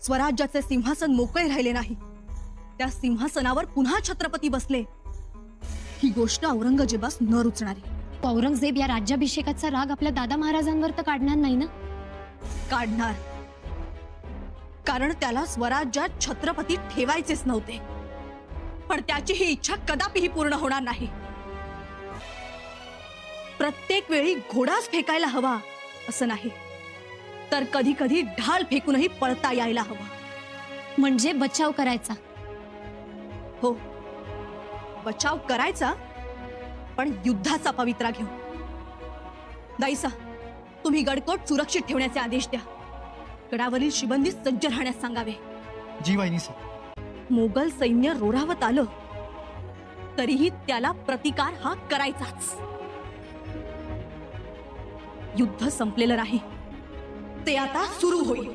स्वराज्याचे सिंहासन मोकळे राहिले नाही, त्या सिंहासनावर पुन्हा छत्रपती बसले, ही गोष्ट औरंगजेबास न रुचणारी. औरंगजेब या राज्याभिषेकाचा राग आपल्या दादा महाराजांवर तर काढणार नाही ना? काढणार, कारण त्याला स्वराज्यात छत्रपती ठेवायचेच नव्हते. पण त्याची ही इच्छा कदापिही पूर्ण होणार नाही. प्रत्येक वेळी घोडाच फेकायला हवा असं नाही, तर कधी कधी ढाल फेकूनही पळता यायला हवा. म्हणजे बचाव करायचा. हो, बचाव करायचा, पण युद्धाचा पवित्रा घेऊन. दाईसा, तुम्ही गडकोट सुरक्षित ठेवण्याचे आदेश द्या. गडावरील शिबंदी सज्ज राहण्यास सांगावे. जी वाहिनी. मोगल सैन्य रोरावत आलं तरीही त्याला प्रतिकार हा करायचाच. युद्ध संपलेलं नाही, ते आता सुरू होईल.